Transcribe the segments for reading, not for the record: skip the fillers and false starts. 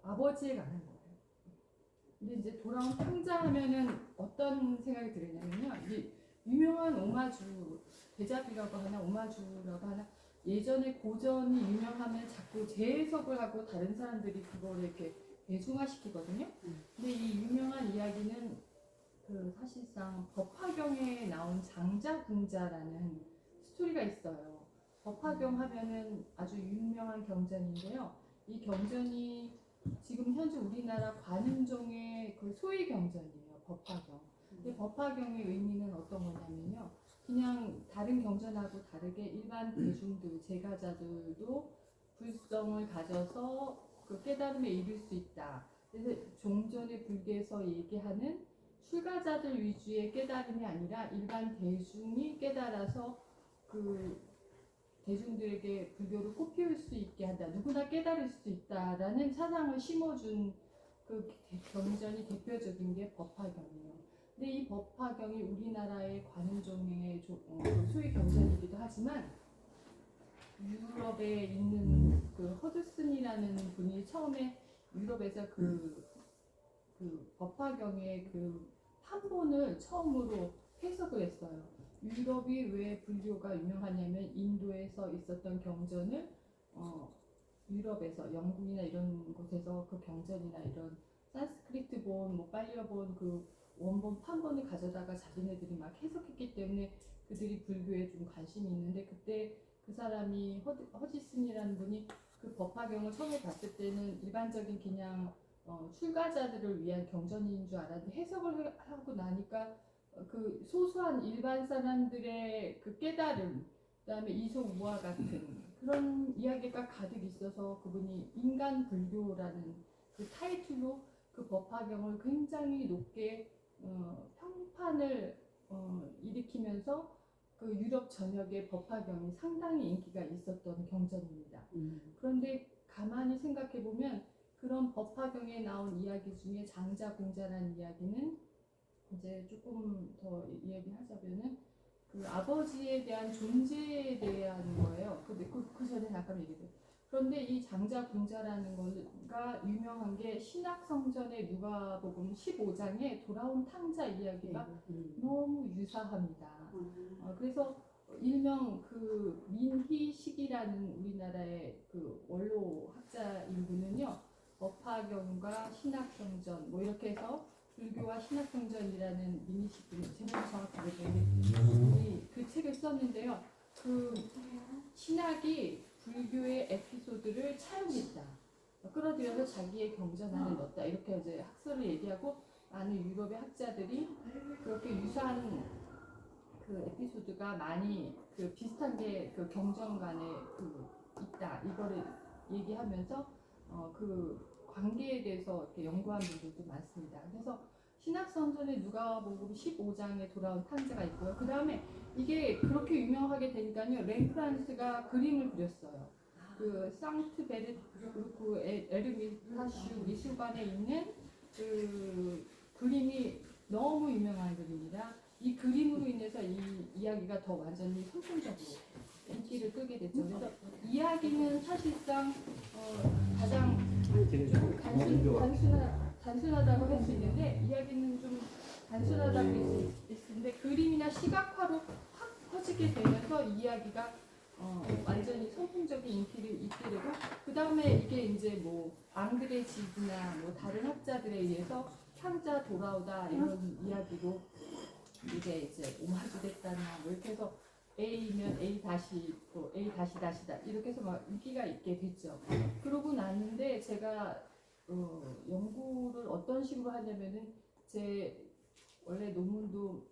아버지에 관한 거예요. 근데 이제 돌아온 탕자 하면은 어떤 생각이 들었냐면요. 이게 유명한 오마주, 대자비라고 하나 오마주라고 하나, 예전에 고전이 유명하면 자꾸 재해석을 하고 다른 사람들이 그걸 이렇게 대중화시키거든요. 근데 이 유명한 이야기는 그 사실상 법화경에 나온 장자궁자라는 스토리가 있어요. 법화경 하면은 아주 유명한 경전인데요. 이 경전이 지금 현재 우리나라 관음종의 그 소위 경전이에요. 법화경. 근데 법화경의 의미는 어떤 거냐면요. 그냥 다른 경전하고 다르게 일반 대중들, 제가자들도 불성을 가져서 그 깨달음에 이를 수 있다. 그래서 종전의 불교에서 얘기하는 출가자들 위주의 깨달음이 아니라 일반 대중이 깨달아서 그 대중들에게 불교를 꽃피울 수 있게 한다. 누구나 깨달을 수 있다라는 사상을 심어준 그 경전이 대표적인 게 법화경이에요. 근데 이 법화경이 우리나라의 관음종의 소위 경전이기도 하지만 유럽에 있는 그 허드슨이라는 분이 처음에 유럽에서 그 법화경의 그 판본을 처음으로 해석을 했어요. 유럽이 왜 불교가 유명하냐면 인도에서 있었던 경전을 유럽에서 영국이나 이런 곳에서 그 경전이나 이런 산스크리트본, 뭐 빨리어본 그 원본 판본을 가져다가 자기네들이 막 해석했기 때문에 그들이 불교에 좀 관심이 있는데, 그때 그 사람이 허지슨이라는 분이 그 법화경을 처음에 봤을 때는 일반적인 그냥 출가자들을 위한 경전인 줄 알았는데, 해석을 하고 나니까 그 소소한 일반 사람들의 그 깨달음, 그다음에 이소우와 같은 그런 이야기가 가득 있어서 그분이 인간 불교라는 그 타이틀로 그 법화경을 굉장히 높게 평판을 일으키면서 그 유럽 전역의 법화경이 상당히 인기가 있었던 경전입니다. 그런데 가만히 생각해 보면 그런 법화경에 나온 이야기 중에 장자궁자라는 이야기는 이제 조금 더 이야기하자면은 그 아버지에 대한 존재에 대한 거예요. 근데 그 전에 잠깐 얘기해요. 그런데 이 장자궁자라는 거가 유명한 게 신약성전의 누가복음 15장에 돌아온 탕자 이야기가 너무 유사합니다. 그래서 일명 그 민희식이라는 우리나라의 그 원로 학자인 분은요, 법화경과 신약성전 뭐 이렇게 해서 불교와 신약성전이라는 민희식 분, 제목이 정확히 모르겠는데 그 책을 썼는데요. 그 신학이 불교의 에피소드를 차용했다, 끌어들여서 자기의 경전 안에 넣었다, 이렇게 이제 학설을 얘기하고 많은 유럽의 학자들이 그렇게 유사한 그 에피소드가 많이 그 비슷한 게 그 경전간에 그 있다, 이거를 얘기하면서 그 관계에 대해서 이렇게 연구한 분들도 많습니다. 그래서 신약성전의 누가복음 15장에 돌아온 탕자가 있고요. 그 다음에 이게 그렇게 유명하게 되니까요, 렘프란스가 그림을 그렸어요. 그 상트 베르트루크 에르미타슈 미술관에 있는 그 그림이 너무 유명한 그림이라 이 그림으로 인해서 이 이야기가 더 완전히 선풍적으로 인기를 끌게 됐죠. 그래서 이야기는 사실상 가장 좀 단순하다고 할 수 있는데, 이야기는 좀 단순하다고 할 수 있는데 그림이나 시각화로 확 퍼지게 되면서 이야기가 완전히 선풍적인 인기를 있게 되고, 그 다음에 이게 이제 뭐 앙드레 지드나 뭐 다른 학자들에 의해서 탕자 돌아오다 이런 이야기로 이게 이제 오마주 됐다나 뭐 이렇게 해서 A면 A 다시 또 A 다시 다시다 이렇게 해서 막 인기가 있게 됐죠. 그러고 났는데 제가 연구를 어떤 식으로 하냐면은, 제 원래 논문도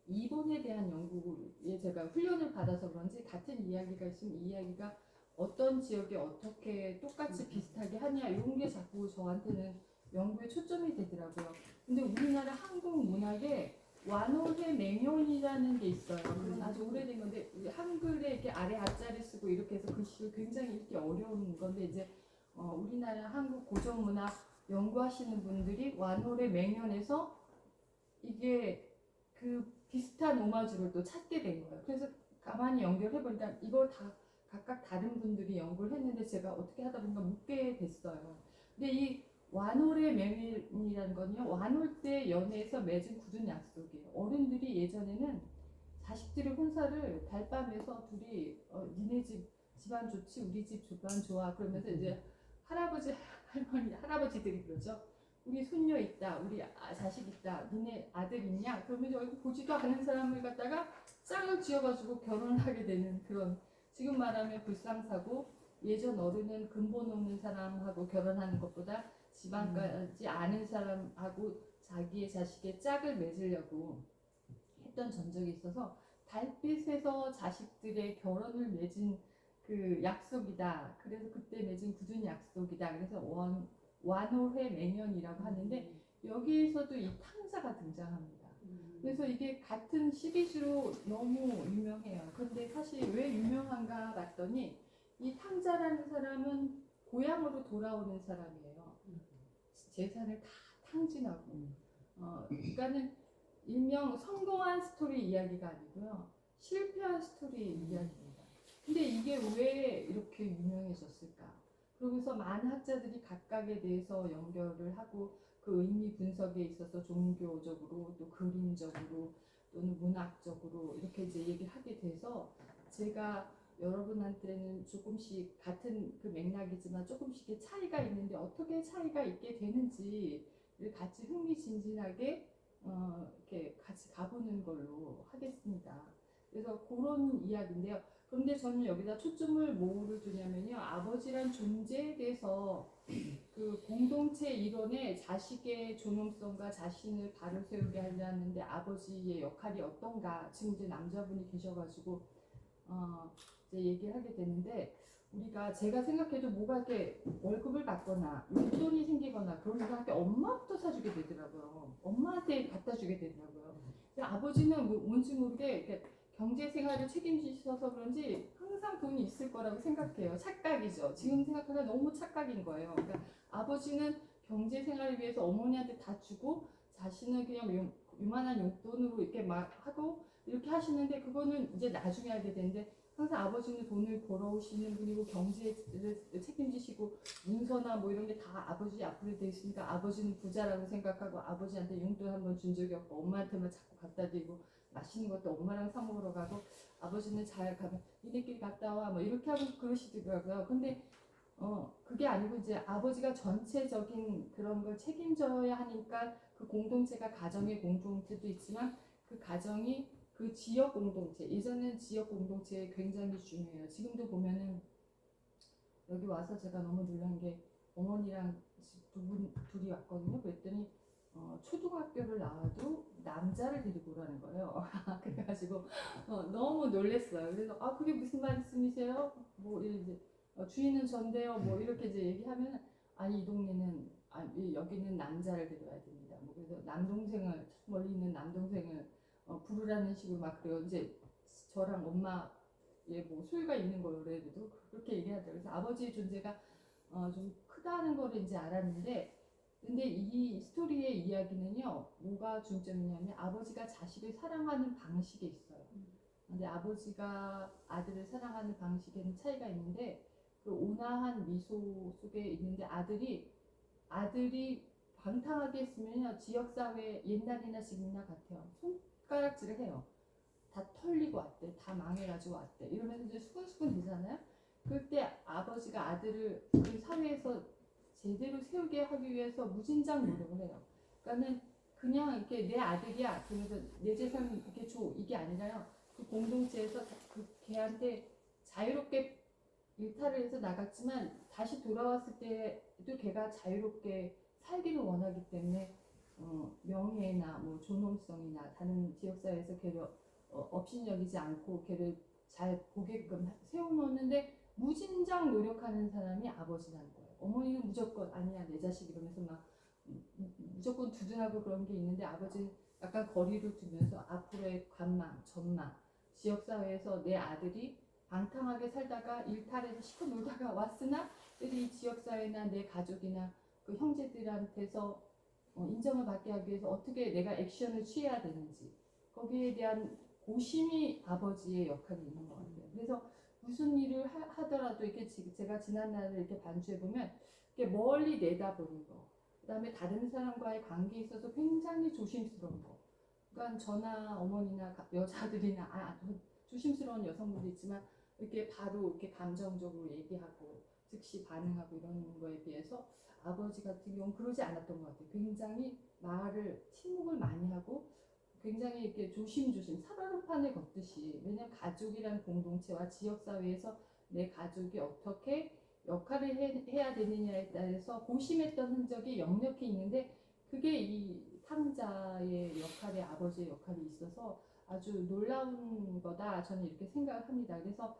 이본에 대한 연구에 제가 훈련을 받아서 그런지 같은 이야기가 있으면 이 이야기가 어떤 지역에 어떻게 똑같이 비슷하게 하냐 이런 게 자꾸 저한테는 연구에 초점이 되더라고요. 근데 우리나라 한국 문학에 완오회 맹연이라는 게 있어요. 아주 오래된 건데 한글에 이렇게 아래 아자를 쓰고 이렇게 해서 글씨를 굉장히 읽기 어려운 건데, 이제 우리나라 한국 고전 문학 연구하시는 분들이 완오회 맹연에서 이게 그 비슷한 오마주를 또 찾게 된 거예요. 그래서 가만히 연결해 보니까 이걸 다 각각 다른 분들이 연구를 했는데 제가 어떻게 하다 보니까 묻게 됐어요. 근데 이 완홀의 맹일이라는 건요, 완홀 때 연애에서 맺은 굳은 약속이에요. 어른들이 예전에는 자식들의 혼사를 달밤에서 둘이 니네 집 집안 좋지 우리 집 집안 좋아 그러면서 이제 할아버지 할머니 할아버지들이 그러죠. 우리 손녀 있다, 우리 자식 있다, 니네 아들 있냐? 그러면 얼굴 보지도 않은 사람을 갖다가 짝을 지어가지고 결혼을 하게 되는 그런, 지금 말하면 불상사고, 예전 어른은 근본 없는 사람하고 결혼하는 것보다 집안까지 아는 사람하고 자기의 자식의 짝을 맺으려고 했던 전적이 있어서 달빛에서 자식들의 결혼을 맺은 그 약속이다. 그래서 그때 맺은 굳은 약속이다. 그래서 완호회 맹연이라고 하는데 여기에서도 이 탕자가 등장합니다. 그래서 이게 같은 시리즈로 너무 유명해요. 그런데 사실 왜 유명한가 봤더니 이 탕자라는 사람은 고향으로 돌아오는 사람이에요. 재산을 다 탕진하고. 그러니까는 일명 성공한 스토리 이야기가 아니고요. 실패한 스토리 이야기입니다. 근데 이게 왜 이렇게 유명해졌을까? 그러면서 많은 학자들이 각각에 대해서 연결을 하고 그 의미 분석에 있어서 종교적으로 또 그림적으로 또는 문학적으로 이렇게 이제 얘기를 하게 돼서 제가 여러분한테는 조금씩 같은 그 맥락이지만 조금씩의 차이가 있는데 어떻게 차이가 있게 되는지를 같이 흥미진진하게 이렇게 같이 가보는 걸로 하겠습니다. 그래서 그런 이야기인데요. 그런데 저는 여기다 초점을 뭐를 두냐면요. 아버지란 존재에 대해서 그 공동체 이론에 자식의 존엄성과 자신을 바로 세우게 하려는데 아버지의 역할이 어떤가. 지금 이제 남자분이 계셔가지고 이제 얘기를 하게 되는데 우리가 제가 생각해도 뭐가 이렇게 월급을 받거나 용돈이 생기거나 그러면서 할게 엄마부터 사주게 되더라고요. 엄마한테 갖다 주게 되더라고요. 아버지는 뭔지 모르게 이렇게 경제 생활을 책임지셔서 그런지 항상 돈이 있을 거라고 생각해요. 착각이죠. 지금 생각하면 너무 착각인 거예요. 그러니까 아버지는 경제 생활을 위해서 어머니한테 다 주고 자신은 그냥 요만한 용돈으로 이렇게 막 하고 이렇게 하시는데 그거는 이제 나중에 하게 되는데 항상 아버지는 돈을 벌어오시는 분이고 경제를 책임지시고 문서나 뭐 이런 게 다 아버지 앞으로 돼 있으니까 아버지는 부자라고 생각하고 아버지한테 용돈 한번 준 적이 없고 엄마한테만 자꾸 갖다 드리고 맛있는 것도 엄마랑 사 먹으러 가고 아버지는 잘 가면 니네끼리 갔다 와 뭐 이렇게 하고 그러시더라고요. 근데 그게 아니고 이제 아버지가 전체적인 그런 걸 책임져야 하니까 그 공동체가 가정의 공동체도 있지만 그 가정이 그 지역 공동체, 예전엔 지역 공동체 굉장히 중요해요. 지금도 보면은 여기 와서 제가 너무 놀란 게 어머니랑 둘이 왔거든요. 그랬더니 초등학교를 나와도 남자를 데리고 오라는 거예요. 그래가지고 너무 놀랬어요. 그래서 그게 무슨 말씀이세요? 뭐 이제 주인은 전데요. 뭐 이렇게 이제 얘기하면 아니 이 동네는 여기는 남자를 데려와야 됩니다. 뭐 그래서 남동생을 멀리 있는 남동생을 부르라는 식으로 막 그래요. 이제 저랑 엄마의 뭐 소유가 있는 거래도 그렇게 얘기하더라고요. 그래서 아버지의 존재가 좀 크다는 거를 이제 알았는데 근데 이 스토리의 이야기는요, 뭐가 중점이냐면 아버지가 자식을 사랑하는 방식에 있어요. 근데 아버지가 아들을 사랑하는 방식에는 차이가 있는데 그 온화한 미소 속에 있는데 아들이 방탕하게 했으면요, 지역사회 옛날이나 지금이나 같아요. 손가락질을 해요. 다 털리고 왔대, 다 망해가지고 왔대. 이러면서 이제 수근수근 되잖아요. 그때 아버지가 아들을 그 사회에서 제대로 세우게 하기 위해서 무진장 노력을 해요. 그러니까는 그냥 이렇게 내 아들이야, 그러면서 내 재산 이렇게 줘, 이게 아니라요. 그 공동체에서 그 걔한테 자유롭게 일탈을 해서 나갔지만 다시 돌아왔을 때도 걔가 자유롭게 살기를 원하기 때문에 명예나 뭐 존엄성이나 다른 지역사회에서 걔를 업신여기지 않고 걔를 잘 보게끔 세워놓는데 무진장 노력하는 사람이 아버지라는 거예요. 어머니는 무조건 아니야 내 자식 이러면서 막 무조건 두둔하고 그런 게 있는데 아버지는 약간 거리를 두면서 앞으로의 관망, 전망, 지역사회에서 내 아들이 방탕하게 살다가 일탈해서 시커 놀다가 왔으나 이 지역사회나 내 가족이나 그 형제들한테서 인정을 받게 하기 위해서 어떻게 내가 액션을 취해야 되는지 거기에 대한 고심이 아버지의 역할이 있는 것 같아요. 그래서 무슨 일을 하더라도 이렇게 제가 지난 날을 이렇게 반추해 보면 이렇게 멀리 내다보는 거. 그다음에 다른 사람과의 관계에 있어서 굉장히 조심스러운 거. 그러니까 저나 어머니나 여자들이나 조심스러운 여성분도 있지만 이렇게 바로 이렇게 감정적으로 얘기하고 즉시 반응하고 이런 거에 비해서 아버지 같은 경우는 그러지 않았던 것 같아요. 굉장히 침묵을 많이 하고 굉장히 이렇게 조심조심 살얼음판을 걷듯이, 왜냐하면 가족이라는 공동체와 지역사회에서 내 가족이 어떻게 역할을 해야 되느냐에 따라서 고심했던 흔적이 역력히 있는데, 그게 이 탕자의 역할에 아버지의 역할이 있어서 아주 놀라운 거다, 저는 이렇게 생각을 합니다. 그래서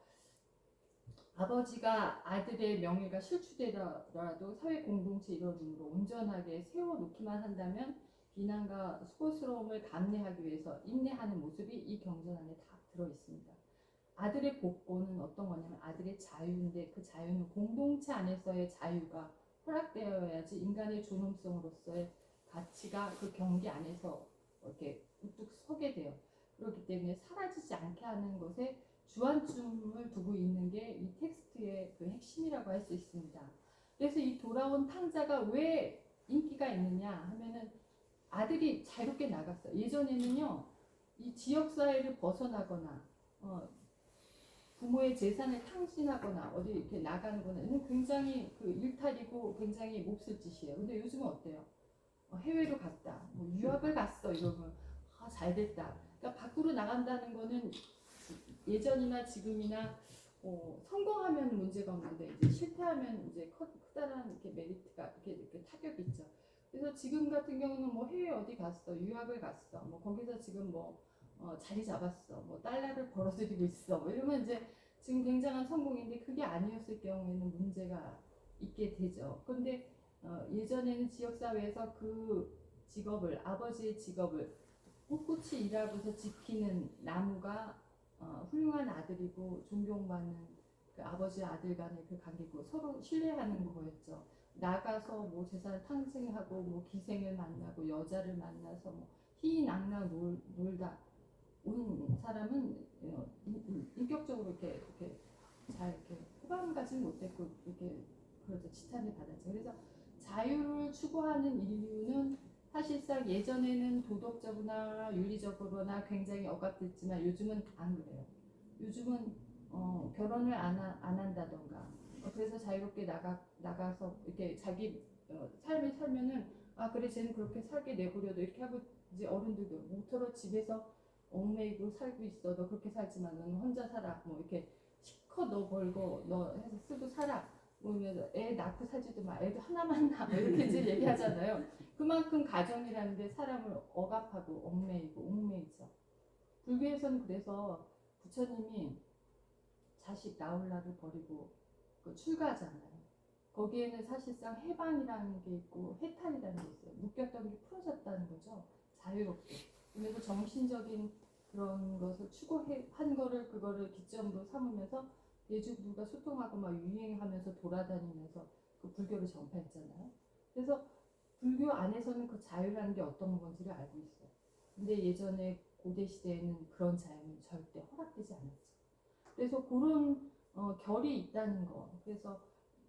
아버지가 아들의 명예가 실추되더라도 사회 공동체 일원으로 온전하게 세워놓기만 한다면 비난과 수고스러움을 감내하기 위해서 인내하는 모습이 이 경전 안에 다 들어있습니다. 아들의 복권은 어떤 거냐면 아들의 자유인데, 그 자유는 공동체 안에서의 자유가 허락되어야지 인간의 존엄성으로서의 가치가 그 경계 안에서 이렇게 우뚝 서게 돼요. 그렇기 때문에 사라지지 않게 하는 것에 주안점을 두고 있는 게 이 텍스트의 그 핵심이라고 할 수 있습니다. 그래서 이 돌아온 탕자가 왜 인기가 있느냐 하면은 아들이 자유롭게 나갔어요. 예전에는요, 이 지역사회를 벗어나거나 부모의 재산을 탕진하거나 어디 이렇게 나가는 거는 굉장히 그 일탈이고 굉장히 몹쓸 짓이에요. 근데 요즘은 어때요? 해외로 갔다, 뭐 유학을 갔어 이러면 잘 됐다. 그러니까 밖으로 나간다는 거는 예전이나 지금이나 성공하면 문제가 없는데 이제 실패하면 이제 크다란 이렇게 메리트가 이렇게 타격이 있죠. 그래서 지금 같은 경우는 뭐 해외 어디 갔어, 유학을 갔어, 뭐 거기서 지금 뭐 자리 잡았어, 뭐 달러를 벌어들이고 있어, 뭐 이러면 이제 지금 굉장한 성공인데, 그게 아니었을 경우에는 문제가 있게 되죠. 그런데 예전에는 지역사회에서 그 직업을, 아버지의 직업을 꿋꿋이 일하고서 지키는 나무가 훌륭한 아들이고 존경받는 그 아버지 아들 간의 그 관계고 서로 신뢰하는 거였죠. 나가서 뭐 재산을 탕진하고 뭐 기생을 만나고 여자를 만나서 뭐 희낙낙 놀다 온 사람은 인격적으로 이렇게 잘 이렇게 호감가지 못했고 이렇게 그렇죠, 지탄을 받았죠. 그래서 자유를 추구하는 인류는 사실상 예전에는 도덕적으로나 윤리적으로나 굉장히 억압됐지만 요즘은 안 그래요. 요즘은 결혼을 안 한다던가 그래서 자유롭게 나가서 이렇게 자기 삶을 살면은 그래 쟤는 그렇게 살게 내버려도 이렇게 하고, 이제 어른들도 모처럼 집에서 얽매이고 살고 있어, 너 그렇게 살지만 너는 혼자 살아, 뭐 이렇게 실컷 너 벌고 너 해서 쓰고 살아, 뭐면 애 낳고 살지도 마, 애도 하나만 낳아, 이렇게 이제 얘기하잖아요. 그만큼 가정이라는 데 사람을 억압하고 얽매이고 옥매이죠. 불교에서는 그래서 부처님이 자식 나홀라를 버리고 출가하잖아요. 거기에는 사실상 해방이라는 게 있고 해탈이라는 게 있어요. 묶였던 게 풀어졌다는 거죠. 자유롭게. 그래서 정신적인 그런 것을 추구한 거를, 그거를 기점으로 삼으면서 대중들과 소통하고 막 유행하면서 돌아다니면서 그 불교를 전파했잖아요. 그래서 불교 안에서는 그 자유라는 게 어떤 건지를 알고 있어요. 근데 예전에 고대 시대에는 그런 자유는 절대 허락되지 않았죠. 그래서 그런 결이 있다는 거. 그래서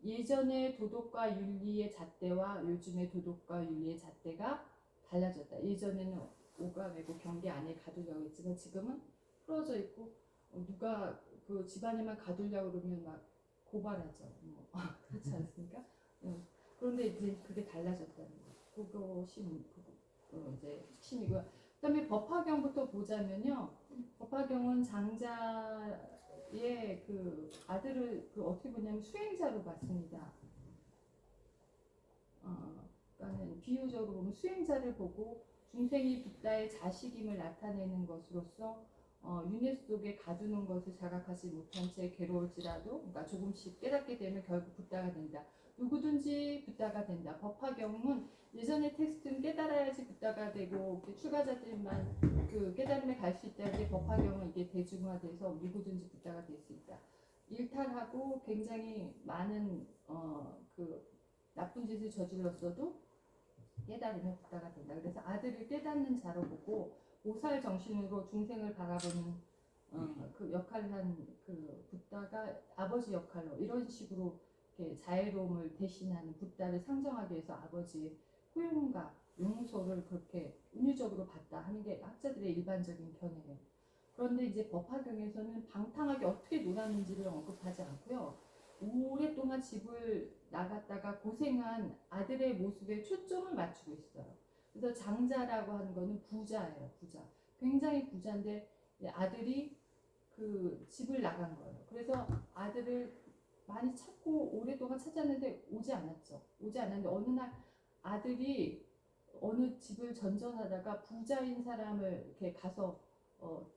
예전의 도덕과 윤리의 잣대와 요즘의 도덕과 윤리의 잣대가 달라졌다. 예전에는 오가매고 경계 안에 가두려고 했지만 지금은 풀어져 있고 누가 그 집안에만 가두려고 그러면 막 고발하죠. 그렇지 않습니까? 그런데 이제 그게 달라졌다는 거. 그것이 이제 핵심이고요. 그다음에 법화경부터 보자면요. 법화경은 장자의 그 아들을 어떻게 보냐면 수행자로 봤습니다. 그러니까 비유적으로 보면 수행자를 보고 중생이 붓다의 자식임을 나타내는 것으로서 윤회 속에 가두는 것을 자각하지 못한 채 괴로울지라도, 그러니까 조금씩 깨닫게 되면 결국 붓다가 된다. 누구든지 붓다가 된다. 법화경은 예전의 텍스트는 깨달아야지 붓다가 되고 출가자들만 그 깨달음에 갈 수 있다는데, 법화경은 이게 대중화돼서 누구든지 붓다가 될 수 있다. 일탈하고 굉장히 많은 그 나쁜 짓을 저질렀어도 깨달으면 붓다가 된다. 그래서 아들을 깨닫는 자로 보고 보살 정신으로 중생을 바라보는 그 역할을 한 그 붓다가 아버지 역할로 이런 식으로 이렇게 자애로움을 대신하는 붓다를 상정하기 위해서 아버지의 포용과 용서를 그렇게 은유적으로 받다 하는 게 학자들의 일반적인 견해예요. 그런데 이제 법화경에서는 방탕하게 어떻게 놀았는지를 언급하지 않고요. 오랫동안 집을 나갔다가 고생한 아들의 모습에 초점을 맞추고 있어요. 그래서 장자라고 하는 거는 부자예요. 부자. 굉장히 부자인데 아들이 그 집을 나간 거예요. 그래서 아들을 많이 찾고 오랫동안 찾았는데 오지 않았죠. 오지 않았는데 어느 날 아들이 어느 집을 전전하다가 부자인 사람을 이렇게 가서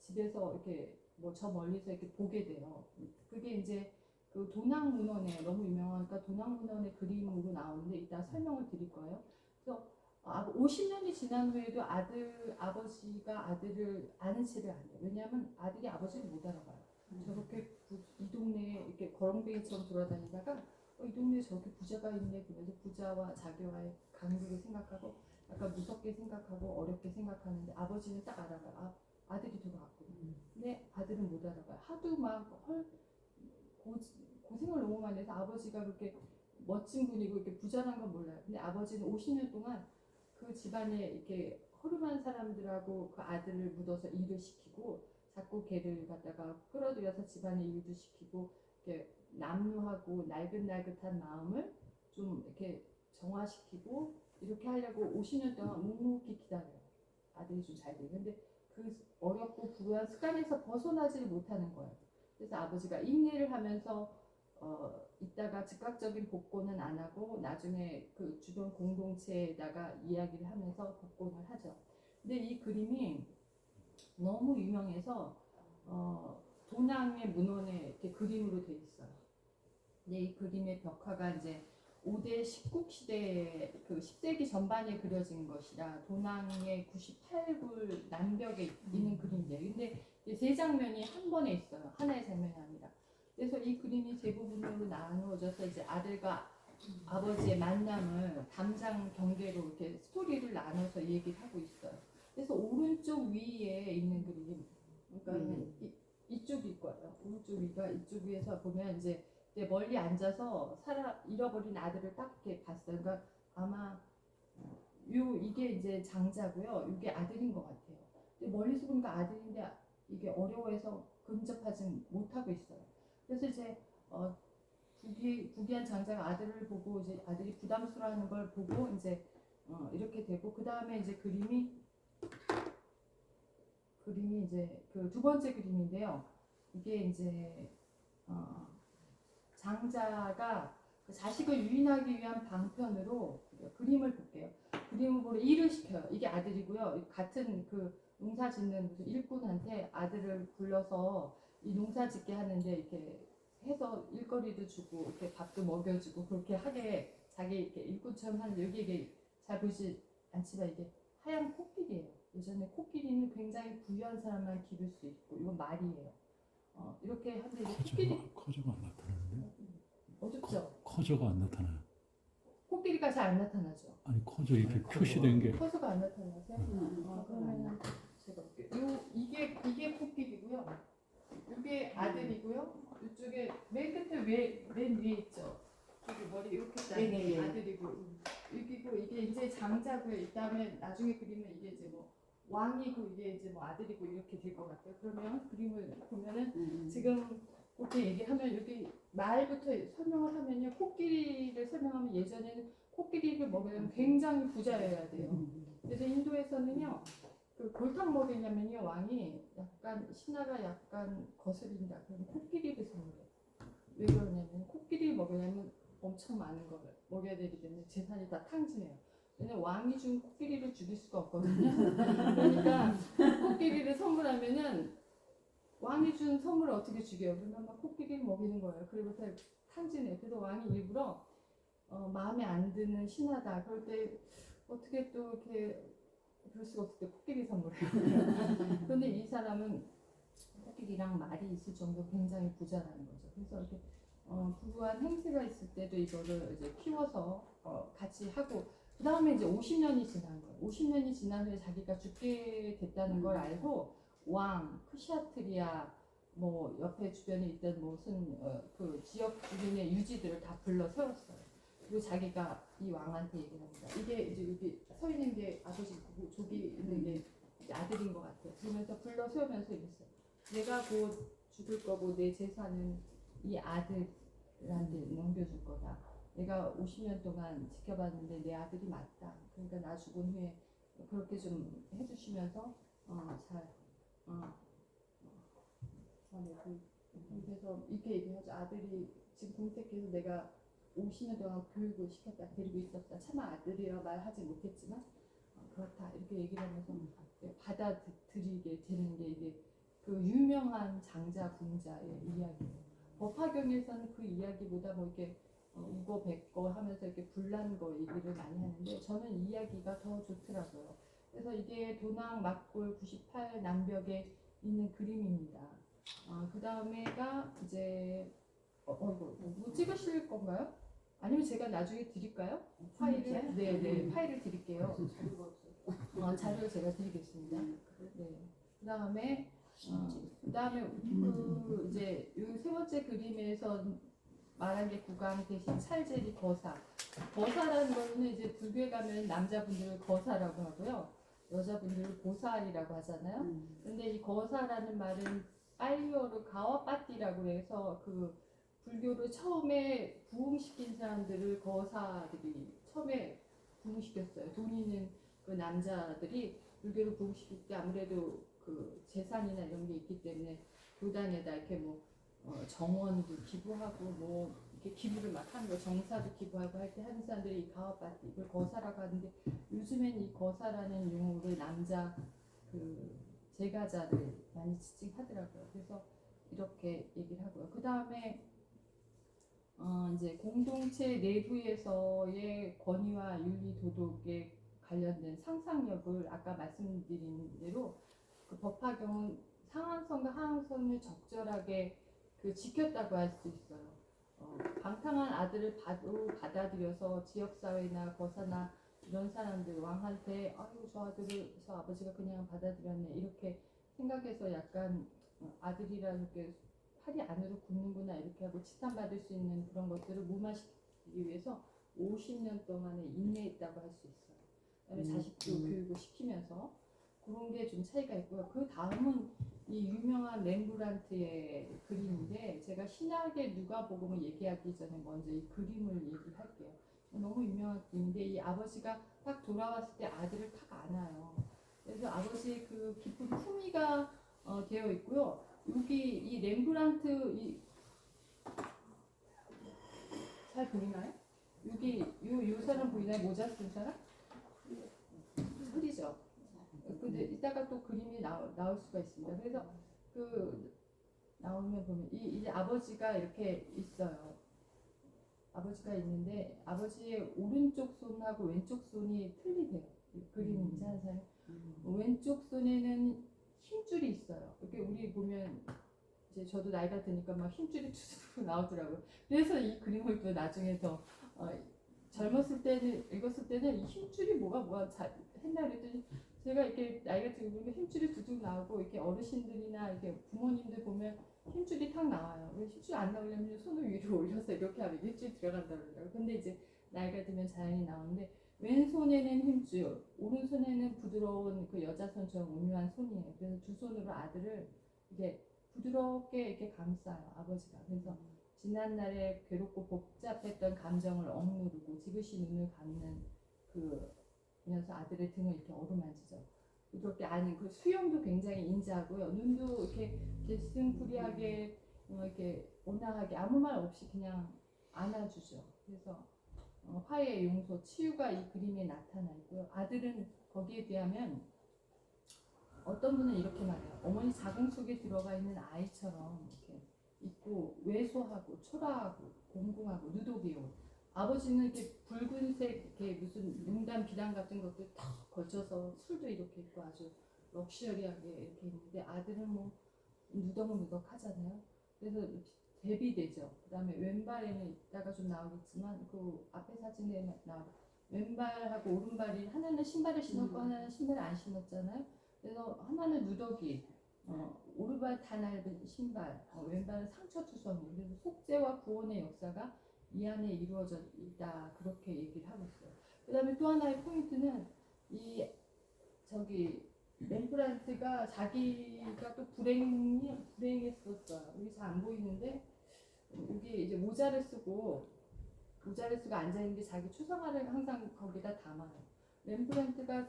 집에서 이렇게 뭐 저 멀리서 이렇게 보게 돼요. 그게 이제 그 도낭문헌에 너무 유명하니까 도낭문헌의 그림으로 나오는데 이따 설명을 드릴 거예요. 그래서 50년이 지난 후에도 아버지가 아들을 아는 체를 안 해요. 왜냐하면 아들이 아버지를 못 알아봐요. 저렇게 이 동네에 이렇게 거렁뱅이처럼 돌아다니다가 이 동네에 저렇게 부자가 있네 그러면서 부자와 자기와의 간극을 생각하고 약간 무섭게 생각하고 어렵게 생각하는데 아버지는 딱 알아봐요. 아들이 들어왔거든요. 근데 아들은 못 알아봐요. 하도 막 고생을 너무 많이 해서 아버지가 그렇게 멋진 분이고 이렇게 부자란 건 몰라요. 근데 아버지는 50년 동안 그 집안에 이렇게 허름한 사람들하고 그 아들을 묻어서 일을 시키고 자꾸 걔를 갖다가 끌어들여서 집안의 일도 시키고 이렇게 남루하고 날긋날긋한 마음을 좀 이렇게 정화시키고 이렇게 하려고 50년 동안 묵묵히 기다려요. 아들이 좀 잘 되고. 근데 그 어렵고 불우한 습관에서 벗어나지를 못하는 거예요. 그래서 아버지가 인내를 하면서 이따가 즉각적인 복권은 안 하고 나중에 그 주변 공동체에다가 이야기를 하면서 복권을 하죠. 근데 이 그림이 너무 유명해서 도낭의 문헌에 이렇게 그림으로 돼 있어요. 근데 이 그림의 벽화가 이제 5대 십국 시대 그 10세기 전반에 그려진 것이라 도낭의 98굴 남벽에 있는 그림이에요. 근데 이 세 장면이 한 번에 있어요. 하나의 장면이 아니라. 그래서 이 그림이 세 부분으로 나누어져서 이제 아들과 아버지의 만남을 담장 경계로 이렇게 스토리를 나눠서 얘기를 하고 있어요. 그래서 오른쪽 위에 있는 그림, 그러니까 이쪽일 거예요. 오른쪽 위가 이쪽 위에서 보면 이제 멀리 앉아서 잃어버린 아들을 딱 이렇게 봤어요. 그러니까 아마 이게 이제 장자고요. 이게 아들인 것 같아요. 근데 멀리서 보니까 아들인데 이게 어려워해서 근접하지 못하고 있어요. 그래서 이제 부귀한 장자가 아들을 보고 이제 아들이 부담스러워하는 걸 보고 이제 이렇게 되고 그 다음에 이제 그림이 이제 그 두 번째 그림인데요. 이게 이제 장자가 그 자식을 유인하기 위한 방편으로 그림을 볼게요. 그림을 보러 일을 시켜요. 이게 아들이고요. 같은 그 농사 짓는 무슨 일꾼한테 아들을 불러서 이 농사 짓게 하는데 이렇게 해서 일거리도 주고 이렇게 밥도 먹여주고 그렇게 하게 자기 이렇게 일꾼처럼 하는데 여기 이게 잘 보이지 않지만 이게 하얀 코끼리예요. 예전에 코끼리는 굉장히 부유한 사람만 기를 수 있고 이건 말이에요. 이렇게 하는데 커져가 안 나타나는데? 어둡죠? 커져가 안 나타나요. 코끼리가 잘 안 나타나죠? 아니 커져 이렇게 표시된 게 커서가 안 나타나세요? 그러면 제가 볼게요. 이게 코끼리고요. 이게 아들이고요. 이쪽에 맨 끝에 맨 위에 있죠. 여기 머리 이렇게 딱 아들이고 여기고 이게 이제 장자고요. 이 다음에 나중에 그리면 이게 이제 뭐 왕이고 이게 이제 뭐 아들이고 이렇게 될 것 같아요. 그러면 그림을 보면은 지금 그렇게 얘기하면 여기 말부터 설명을 하면요. 코끼리를 설명하면 예전에는 코끼리를 먹으려면 굉장히 부자여야 돼요. 그래서 인도에서는요. 그 골탕 먹이냐면요. 왕이 약간 신하가 약간 거스린다. 그럼 코끼리를 선물해요. 왜 그러냐면 코끼리 먹으려면 엄청 많은 걸 먹여야 되기 때문에 재산이 다 탕진해요. 왜냐면 왕이 준 코끼리를 죽일 수가 없거든요. 그러니까 코끼리를 선물하면은 왕이 준 선물을 어떻게 죽여요? 그러면 막 코끼리를 먹이는 거예요. 그리고 다 탕진해요. 그래서 왕이 일부러 마음에 안 드는 신하다. 그럴 때 어떻게 또 이렇게 그럴 수가 없을 때 코끼리 선물해요. 그런데 이 사람은 코끼리랑 말이 있을 정도로 굉장히 부자라는 거죠. 그래서 이렇게 부부한 행세가 있을 때도 이거를 이제 키워서 같이 하고 그 다음에 이제 50년이 지난 거예요. 50년이 지난 후에 자기가 죽게 됐다는 걸 알고 왕, 크샤트리아, 뭐 옆에 주변에 있던 무슨 그 지역 주민의 유지들을 다 불러 세웠어요. 그리고 자기가 이 왕한테 얘기를 합니다. 이게 이제 여기 서 있는 게 아버지고 저기 있는 게 이제 아들인 것 같아요. 그러면서 불러 세우면서 이랬어요. 내가 곧 죽을 거고 내 재산은 이 아들한테 넘겨줄 거다. 내가 50년 동안 지켜봤는데 내 아들이 맞다. 그러니까 나 죽은 후에 그렇게 좀 해주시면서 잘 그래서 이렇게 얘기하죠. 아들이 지금 공택해서 내가 50년 동안 교육을 시켰다, 데리고 있었다. 차마 아들이라 말하지 못했지만 그렇다 이렇게 얘기를 하면서 받아들이게 되는 게 이게 그 유명한 장자 분자의 이야기예요. 법화경에서는 그 이야기보다 뭐 이렇게 우거 백거 하면서 이렇게 불난 거 얘기를 많이 하는데 저는 이 이야기가 더 좋더라고요. 그래서 이게 도낭 막골 98 남벽에 있는 그림입니다. 그 다음에가 이제 뭐 찍으실 건가요? 아니면 제가 나중에 드릴까요? 파일을? 네, 파일을 드릴게요. 자료를 제가 드리겠습니다. 네. 그 다음에 그 이제 이 세 번째 그림에서 말한 게 국왕 대신 찰제리 거사. 거사라는 거는 이제 불교에 가면 남자분들을 거사라고 하고요. 여자분들을 보살이라고 하잖아요. 근데 이 거사라는 말은 빨리어로 가와빠띠라고 해서 그 불교를 처음에 부흥시킨 사람들을 거사들이 처음에 부흥시켰어요. 돈 있는 그 남자들이 불교를 부흥시킬 때 아무래도 그 재산이나 이런 게 있기 때문에 교단에다 이렇게 뭐 정원도 기부하고 뭐 이렇게 기부를 막 하는 거 정사도 기부하고 할 때 하는 사람들이 이 가와빠띠 이걸 거사라고 하는데 요즘엔 이 거사라는 용어를 남자 그 제가자를 많이 지칭하더라고요. 그래서 이렇게 얘기를 하고요. 그 다음에 이제 공동체 내부에서의 권위와 윤리 도덕에 관련된 상상력을 아까 말씀드린 대로 그 법화경은 상한선과 하한선을 적절하게 그 지켰다고 할 수 있어요. 방탕한 아들을 받아들여서 지역사회나 거사나 이런 사람들 왕한테 아유 저 아들을 저 아버지가 그냥 받아들였네 이렇게 생각해서 약간 아들이라는 게 팔이 안으로 굽는구나 이렇게 하고 치탄받을 수 있는 그런 것들을 무마시키기 위해서 50년 동안에 인내했다고 할 수 있어요. 그다음에 자식도 교육을 시키면서 그런 게 좀 차이가 있고요. 그 다음은 이 유명한 렘브란트의 그림인데 제가 신학의 누가복음을 얘기하기 전에 먼저 이 그림을 얘기할게요. 너무 유명한 그림인데 이 아버지가 딱 돌아왔을 때 아들을 탁 안아요. 그래서 아버지의 그 깊은 품위가 되어 있고요. 여기 이 렘브란트 잘 보이나요? 여기 요 사람 보이나요? 모자 쓴 사람? 흐리죠. 근데 이따가 또 그림이 나올 수가 있습니다. 그래서 그 나오면 보면 이 아버지가 이렇게 있어요. 아버지가 있는데 아버지의 오른쪽 손하고 왼쪽 손이 틀리대요. 그림 자세히 왼쪽 손에는 힘줄이 있어요. 이렇게 우리 보면 이제 저도 나이가 드니까 막 힘줄이 툭툭 나오더라고요. 그래서 이 그림을 또 나중에 더 젊었을 때는 읽었을 때는 이 힘줄이 뭐가 했나 그랬더니 제가 이렇게 나이가 들고 힘줄이 두둑 나오고 이렇게 어르신들이나 이렇게 부모님들 보면 힘줄이 탁 나와요. 힘줄이 안 나오려면 손을 위로 올려서 이렇게 하면 힘줄이 들어간다 그러더라고요. 근데 이제 나이가 들면 자연히 나오는데 왼손에는 힘줄, 오른손에는 부드러운 그 여자 손처럼 온유한 손이에요. 그래서 두 손으로 아들을 이렇게 부드럽게 이렇게 감싸요, 아버지가. 그래서 지난날에 괴롭고 복잡했던 감정을 억누르고 지그시 눈을 감는 그면서 아들의 등을 이렇게 어루만지죠. 부드럽게 아는 그 수염도 굉장히 인자하고요. 눈도 이렇게 질승풀이하게 이렇게 온화하게 아무 말 없이 그냥 안아주죠. 그래서 화해, 용서, 치유가 이 그림에 나타나 있고요. 아들은 거기에 비하면 어떤 분은 이렇게 말해요. 어머니 자궁 속에 들어가 있는 아이처럼 이렇게 있고 왜소하고 초라하고 공공하고 누더기요. 아버지는 이렇게 붉은색 이렇게 무슨 용단 비단 같은 것들 탁 걸쳐서 술도 이렇게 있고 아주 럭셔리하게 이렇게 있는데 아들은 뭐 누덕누덕하잖아요. 그래서 대비되죠. 그다음에 왼발에는 이따가 좀 나오겠지만 그 앞에 사진에 나와 왼발하고 오른발이 하나는 신발을 신었고 하나는 신발을 안 신었잖아요. 그래서 하나는 누더기 오른발 다 넓은 신발, 왼발은 상처투성이. 그래서 속죄와 구원의 역사가 이 안에 이루어져 있다. 그렇게 얘기를 하고 있어요. 그다음에 또 하나의 포인트는 이 저기 렘브란트가 자기가 또 불행했었어요. 여기 잘 안 보이는데 여기 이제 모자를 쓰고 앉아 있는 게 자기 추상화를 항상 거기다 담아요. 렘브란트가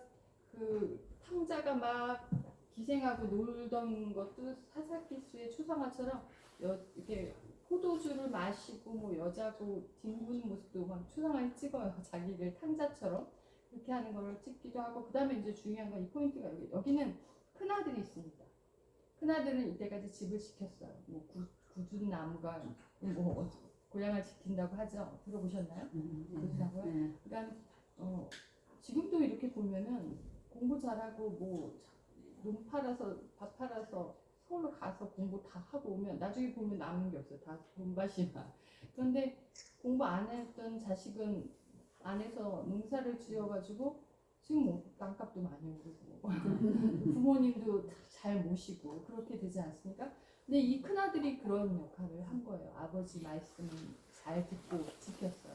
그 탕자가 막 기생하고 놀던 것도 사사키스의 추상화처럼 이렇게 포도주를 마시고 뭐 여자고 뒹구는 모습도 막 추상화에 찍어요. 자기를 탕자처럼 그렇게 하는 걸 찍기도 하고. 그 다음에 이제 중요한 건 이 포인트가 여기는 큰아들이 있습니다. 큰아들은 이때까지 집을 지켰어요. 뭐 굳은 나무가 뭐 고향을 지킨다고 하죠. 들어보셨나요? 그렇다고요? 그러니까 지금도 이렇게 보면은 공부 잘하고 뭐 논 팔아서 밥 팔아서 서울로 가서 공부 다 하고 오면 나중에 보면 남는 게 없어요. 다 돈밭이나. 그런데 공부 안 했던 자식은 안에서 농사를 지어가지고 지금 뭐 땅값도 많이 오르고 부모님도 잘 모시고 그렇게 되지 않습니까? 근데 이 큰아들이 그런 역할을 한 거예요. 아버지 말씀을 잘 듣고 지켰어요.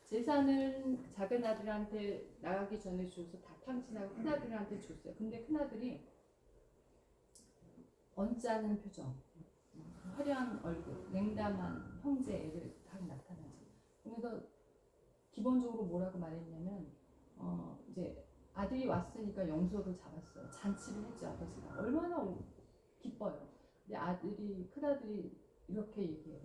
재산은 작은 아들한테 나가기 전에 줘서 다 탕진하고 큰아들한테 줬어요. 근데 큰아들이 언짢은 표정, 화려한 얼굴, 냉담한 형제를 딱 나타나죠. 그래서 기본적으로 뭐라고 말했냐면 이제 아들이 왔으니까 영소를 잡았어요. 잔치를 했죠. 아버지가 얼마나 기뻐요. 근데 큰아들이 이렇게 얘기해요.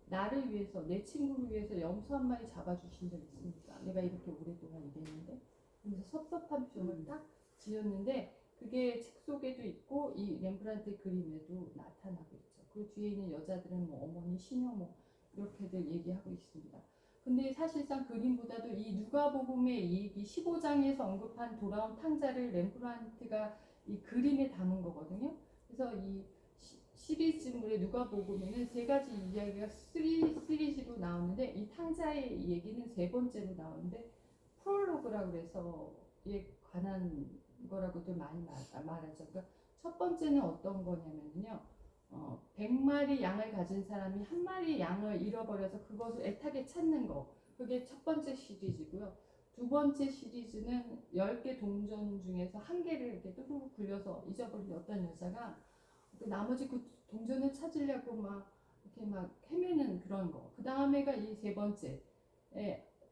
나를 위해서, 내 친구를 위해서 염소 한 마리 잡아주신 적 있습니까? 내가 이렇게 오랫동안 일했는데. 그래서 섭섭한 표정을 딱 지었는데 그게 책 속에도 있고 이 렘브란트의 그림에도 나타나고 있죠. 그 뒤에 있는 여자들은 뭐 어머니, 시녀 뭐 이렇게들 얘기하고 있습니다. 근데 사실상 그림보다도 이 누가복음의 이 15장에서 언급한 돌아온 탕자를 렘브란트가 이 그림에 담은 거거든요. 그래서 이 시리즈물의 누가복음에는 세 가지 이야기가 시리즈로 나오는데 이 탕자의 얘기는 세 번째로 나오는데 프롤로그라고 해서 에 관한 거라고도 많이 말하죠. 그러니까 첫 번째는 어떤 거냐면요. 100마리 양을 가진 사람이 한 마리 양을 잃어버려서 그것을 애타게 찾는 거. 그게 첫 번째 시리즈고요. 두 번째 시리즈는 10개 동전 중에서 한 개를 이렇게 뚜루룩 굴려서 잊어버린 어떤 여자가 나머지 그 동전을 찾으려고 막 이렇게 막 헤매는 그런 거. 그 다음에가 이 세 번째.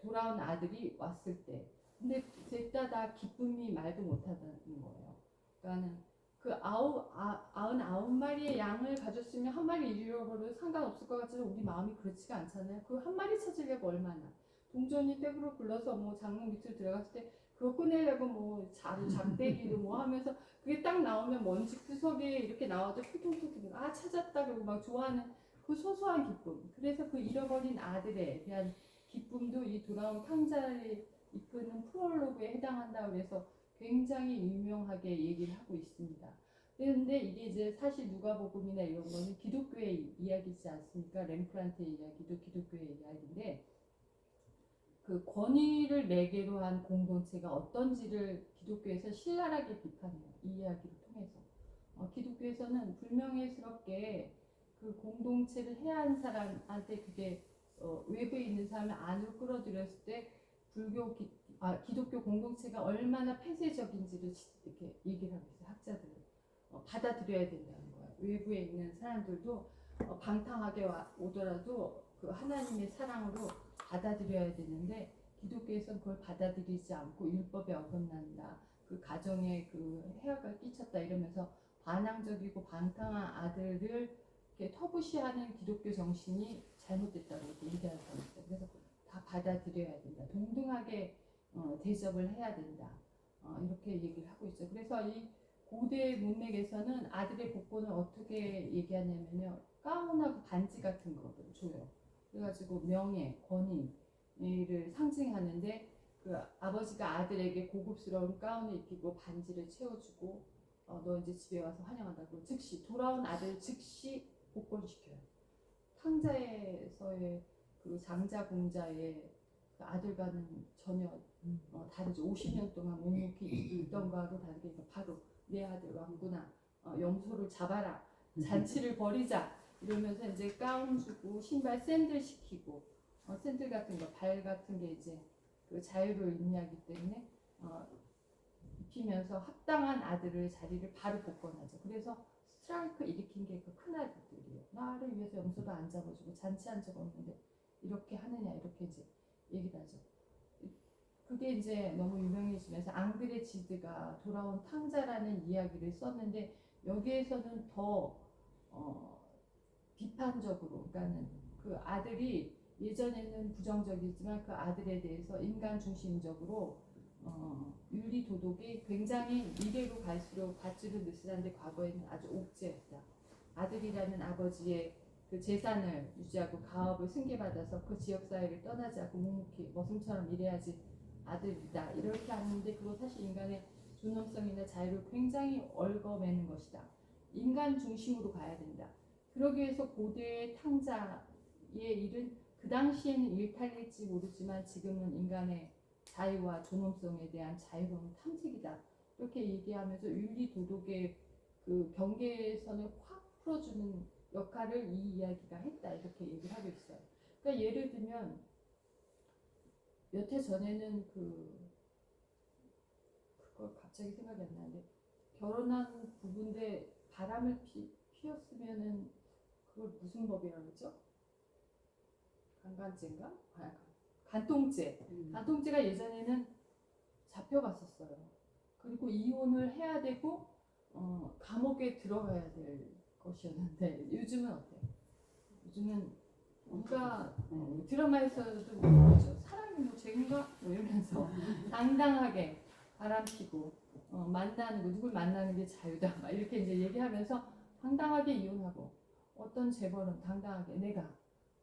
돌아온 아들이 왔을 때. 근데 셋 다 기쁨이 말도 못하다는 거예요. 그러니까는 그 99마리의 양을 가졌으면 한 마리 잃어버려도 상관없을 것 같지만 우리 마음이 그렇지가 않잖아요. 그 한 마리 찾으려고 얼마나. 동전이 떼구로 굴러서 뭐 장롱 밑으로 들어갔을 때 그거 꺼내려고 뭐 장대기로 뭐 하면서 그게 딱 나오면 먼지 구석에 이렇게 나와도 툭툭툭 찾았다 그러고 막 좋아하는 그 소소한 기쁨. 그래서 그 잃어버린 아들에 대한 기쁨도 이 돌아온 탕자를 이끄는 프롤로그에 해당한다 그래서 굉장히 유명하게 얘기를 하고 있습니다. 그런데 이게 이제 사실 누가복음이나 이런 거는 기독교의 이야기지 않습니까? 렘브란트의 이야기도 기독교의 이야기인데 그 권위를 매개로 한 공동체가 어떤지를 기독교에서 신랄하게 비판해요. 이 이야기를 통해서. 기독교에서는 불명예스럽게 그 공동체를 해한 사람한테 그게 외부에 있는 사람을 안으로 끌어들였을 때 기독교 공동체가 얼마나 폐쇄적인지를 이렇게 얘기를 하고 있어요. 학자들은 받아들여야 된다는 거예요. 외부에 있는 사람들도 방탕하게 오더라도 그 하나님의 사랑으로 받아들여야 되는데 기독교에서는 그걸 받아들이지 않고 율법에 어긋난다. 그 가정에 그 해악을 끼쳤다 이러면서 반항적이고 방탕한 아들을 이렇게 터부시하는 기독교 정신이 잘못됐다고 얘기하고 있어요. 그래서 다 받아들여야 된다. 동등하게 대접을 해야 된다. 이렇게 얘기를 하고 있죠. 그래서 이 고대 문맥에서는 아들의 복권을 어떻게 얘기하냐면요. 가운하고 반지 같은 거를 줘요. 그래가지고 명예, 권위를 상징하는데 그 아버지가 아들에게 고급스러운 가운을 입히고 반지를 채워주고 너 이제 집에 와서 환영한다고 즉시 돌아온 아들 즉시 복권시켜요. 탕자에서의 그 장자 공자의 그 아들과는 전혀 다르죠. 50년 동안 묵묵히 있던 거하고 다르게 바로 내 아들 왔구나. 영소를 잡아라. 잔치를 벌이자 이러면서 이제 가운 주고 신발 샌들 시키고 샌들 같은 거 발 같은 게 이제 그 자유를 의미하기 때문에 입히면서 합당한 아들을 자리를 바로 복권하죠. 그래서 스트라이크 일으킨 게 그 큰아들들이에요. 나를 위해서 염소도 안 잡아주고 잔치한 적 없는데 이렇게 하느냐 이렇게 이제 얘기를 하죠. 그게 이제 너무 유명해지면서 앙드레 지드가 돌아온 탕자라는 이야기를 썼는데 여기에서는 더 비판적으로, 그러니까는 그 아들이 예전에는 부정적이지만 그 아들에 대해서 인간 중심적으로 윤리 도덕이 굉장히 미래로 갈수록 가치로 느슨한데 과거에는 아주 옥죄였다. 아들이라는 아버지의 그 재산을 유지하고 가업을 승계받아서 그 지역 사회를 떠나지 않고 묵묵히 머슴처럼 일해야지 아들이다 이렇게 하는데 그거 사실 인간의 존엄성이나 자유를 굉장히 얽어매는 것이다. 인간 중심으로 가야 된다. 그러기 위해서 고대 탕자의 일은 그 당시에는 일탈일지 모르지만 지금은 인간의 자유와 존엄성에 대한 자유로운 탐색이다. 이렇게 얘기하면서 윤리 도덕의 그 경계선을 확 풀어주는 역할을 이 이야기가 했다. 이렇게 얘기를 하고 있어요. 그러니까 예를 들면 몇 해 전에는 그걸 갑자기 생각이 안 나는데 결혼한 부부인데 바람을 피웠으면은 그걸 무슨 법이라고 그러죠? 강간죄인가? 간통죄. 간통죄가 예전에는 잡혀갔었어요. 그리고 이혼을 해야 되고 감옥에 들어가야 될 것이었는데 요즘은 어때? 요즘은 누가 드라마에서도 그렇죠. 사람이 뭐 죄인가? 뭐 이러면서 당당하게 바람피고 만나는 거 누굴 만나는 게 자유다 막 이렇게 이제 얘기하면서 당당하게 이혼하고 어떤 재벌은 당당하게 내가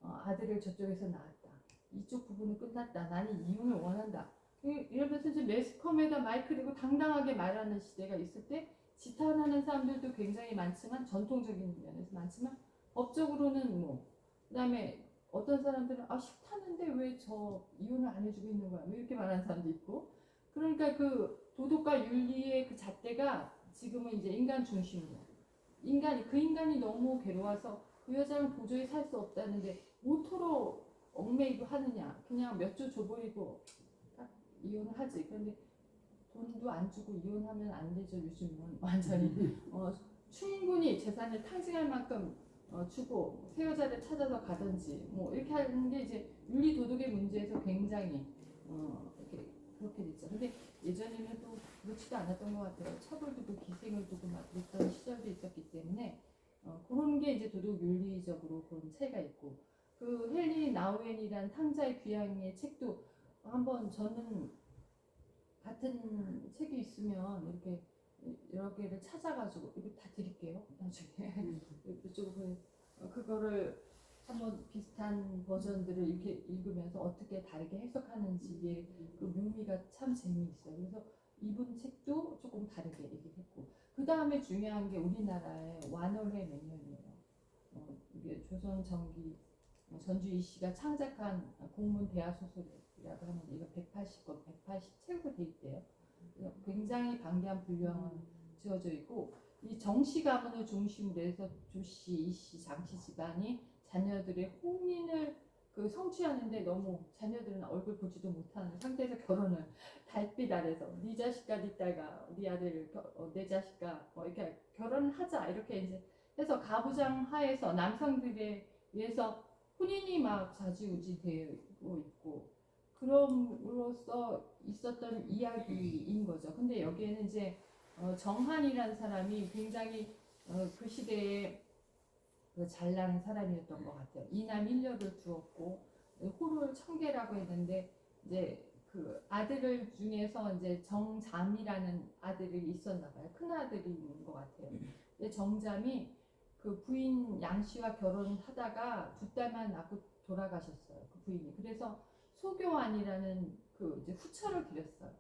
아들을 저쪽에서 낳았다. 이쪽 부분은 끝났다. 나는 이혼을 원한다. 이러면서 이제 매스컴에다 마이크 대고 당당하게 말하는 시대가 있을 때 지탄하는 사람들도 굉장히 많지만 전통적인 면에서 많지만 법적으로는 뭐 그다음에 어떤 사람들은 싫다는데 왜 저 이혼을 안 해주고 있는 거야? 뭐 이렇게 말하는 사람도 있고 그러니까 그 도덕과 윤리의 그 잣대가 지금은 이제 인간 중심으로 그 인간이 너무 괴로워서 그 여자는 도저히 살 수 없다는데 모토로 얽매이고 하느냐 그냥 몇 주 줘버리고 딱 이혼을 하지. 그런데 돈도 안 주고 이혼하면 안 되죠. 요즘은 완전히 충분히 재산을 탕진할 만큼 주고 새 여자를 찾아서 가든지 뭐 이렇게 하는 게 이제 윤리 도덕의 문제에서 굉장히 이렇게 그렇게 됐죠. 근데 예전에는 또 그렇지도 않았던 것 같아요. 처벌도 그 기생을 두고 막 그랬던 시절도 있었기 때문에 그런 게 이제 도덕 윤리적으로 그런 차이가 있고 그 헨리 나우엔이란 탕자의 귀향의 책도 한번 저는 같은 책이 있으면 이렇게 여러 개를 찾아가지고 이거 다 드릴게요 나중에 이쪽으로 그거를 한번 비슷한 버전들을 이렇게 읽으면서 어떻게 다르게 해석하는지의 그 묘미가 참 재미있어요. 그래서 이분 책도 조금 다르게 얘기했고 그 다음에 중요한 게 우리나라의 완월회 맹년이에요. 이게 조선 전기 전주 이씨가 창작한 공문 대하 소설이라고 하는데 이거 180권 180 채우고 돼 있대요. 굉장히 방대한 분량은 지어져 있고 이 정씨 가문을 중심으로 해서 조씨, 이씨, 장씨 집안이 자녀들의 혼인을 성취하는데 너무 자녀들은 얼굴 보지도 못하는 상태에서 결혼을 달빛 아래서 네 자식과 네 딸과 네 아들 내 자식과 이렇게 결혼을 하자 이렇게 이제 해서 가부장 하에서 남성들에 의해서 혼인이 막 좌지우지 되고 있고 그럼으로써 있었던 이야기인 거죠. 근데 여기에는 이제 정한이라는 사람이 굉장히 그 시대에 잘난 사람이었던 것 같아요. 이남 일녀를 두었고 호를 청계라고 했는데 이제 그 아들을 중에서 이제 정잠이라는 아들이 있었나 봐요. 큰 아들인 것 같아요. 근데 정잠이 그 부인 양씨와 결혼하다가 2달만 낳고 돌아가셨어요. 그 부인이. 그래서 소교환이라는 그 이제 후처를 기렸어요.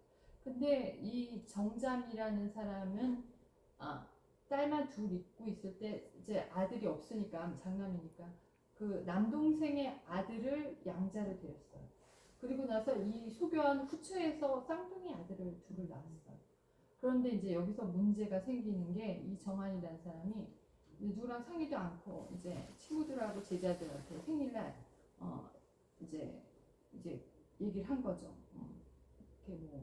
근데 이 정잠이라는 사람은 딸만 둘 있고 있을 때 이제 아들이 없으니까 장남이니까 그 남동생의 아들을 양자를 드렸어요. 그리고 나서 이 소교환 후처에서 쌍둥이 아들을 둘을 낳았어요. 그런데 이제 여기서 문제가 생기는 게 이 정한이라는 사람이 근데 누구랑 상의도 않고 이제 친구들하고 제자들한테 생일날 이제 얘기를 한 거죠. 이렇게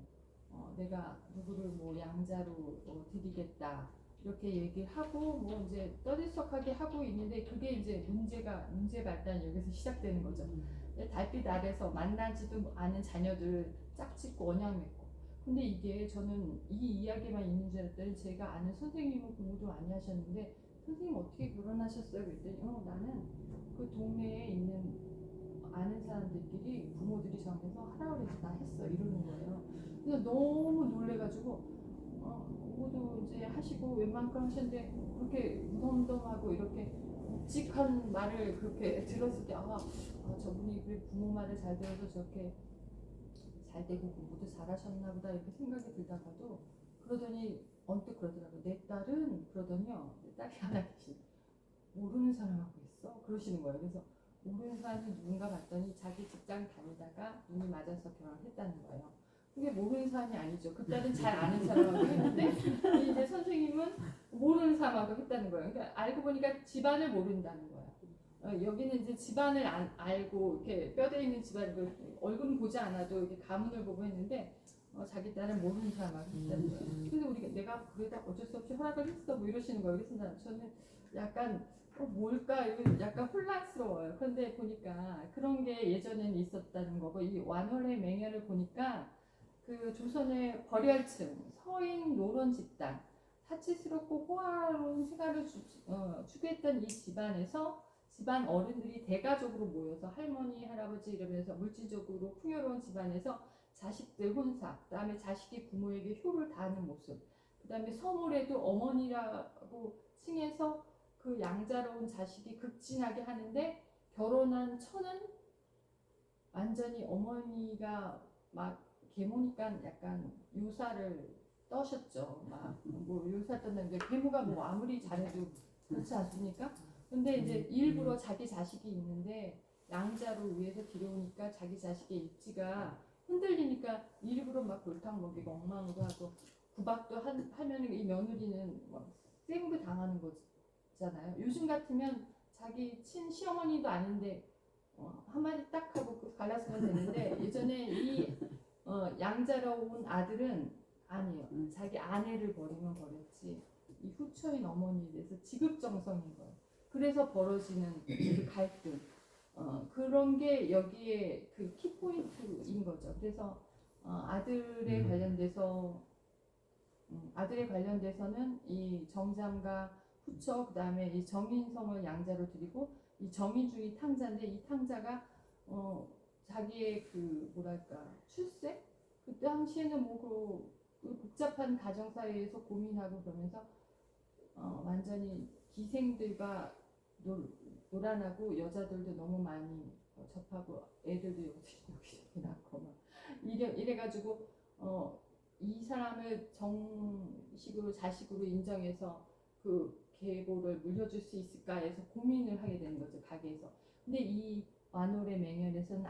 뭐 내가 누구를 뭐 양자로 드리겠다 이렇게 얘기를 하고 뭐 이제 떠들썩하게 하고 있는데 그게 이제 문제 발단이 여기서 시작되는 거죠. 달빛 아래서 만나지도 않은 자녀들 짝짓고 언양 맺고. 근데 이게 저는 이 이야기만 있는 줄 알았더니 제가 아는 선생님은 공부도 많이 하셨는데 선생님 어떻게 결혼하셨어요? 그랬더니 나는 그 동네에 있는 아는 사람들끼리 부모들이 정해서 하라 그래서 다 했어 이러는 거예요. 그래서 너무 놀래가지고 공부도 이제 하시고 웬만큼 하셨는데 그렇게 무덤덤하고 이렇게 묵직한 말을 그렇게 들었을 때 저분이 그 부모 말을 잘 들어서 저렇게 잘 되고 공부도 잘하셨나 보다 이렇게 생각이 들다가도 그러더니 언뜻 그러더라고요. 내 딸은 그러더니요. 내 딸이 하나 계시 모르는 사람하고 있어 그러시는 거예요. 그래서 모르는 사람이 누군가 봤더니 자기 직장 다니다가 눈이 맞아서 결혼했다는 거예요. 그게 모르는 사람이 아니죠. 그 딸은 잘 아는 사람하고 했는데 이제 선생님은 모르는 사람하고 했다는 거예요. 그러니까 알고 보니까 집안을 모른다는 거예요. 여기는 이제 집안을 알고 이렇게 뼈대 있는 집안이고 얼굴은 보지 않아도 이렇게 가문을 보고 했는데 자기 딸은 모르는 사람하고 했다는 거예요. 그래서 내가 그래다 어쩔 수 없이 허락을 했어 뭐 이러시는 거예요. 그래서 저는 약간 뭘까 이거 약간 혼란스러워요. 그런데 보니까 그런 게 예전에는 있었다는 거고 이 완월의 맹야를 보니까 그 조선의 벌열층 서인 노론 집단 사치스럽고 호화로운 생활을 추구했던 이 집안에서 집안 어른들이 대가족으로 모여서 할머니 할아버지 이러면서 물질적으로 풍요로운 집안에서 자식들 혼사 그다음에 자식이 부모에게 효를 다하는 모습 그다음에 서물에도 어머니라고 칭해서 그 양자로운 자식이 극진하게 하는데 결혼한 처는 완전히 어머니가 막 계모니까 약간 유사를 떠셨죠. 막 뭐 유사 떴는데 계모가 뭐 아무리 잘해도 그렇지 않습니까? 근데 이제 일부러 자기 자식이 있는데 양자로 위에서 들여오니까 자기 자식의 입지가 흔들리니까 일부러 막 골탕 먹이고 엉망으로 하고 구박도 하면 이 며느리는 막 쌩부 당하는 거잖아요. 요즘 같으면 자기 시어머니도 아닌데 한마디 딱 하고 갈라서면 되는데 예전에 이 양자로운 아들은 아니에요. 자기 아내를 버리면 버렸지 이 후처인 어머니에 대해서 지극정성인 거예요. 그래서 벌어지는 그 갈등 그런 게 여기에 그 키포인트인 거죠. 그래서 아들에 관련돼서는 이 정잠과 후처 그다음에 이 정인성을 양자로 드리고 이 정인중이 탕자인데 이 탕자가 자기의 그 뭐랄까 출세 그 당시에는 뭐 그 복잡한 가정 사회에서 고민하고 그러면서 완전히 기생들과 놀아나고 여자들도 너무 많이 접하고 애들도 여기저기 낳고 막 이래가지고 이 사람을 정식으로 자식으로 인정해서 그 계보를 물려줄 수 있을까 해서 고민을 하게 되는 거죠 가게에서. 근데 이 완월의 맹연에서는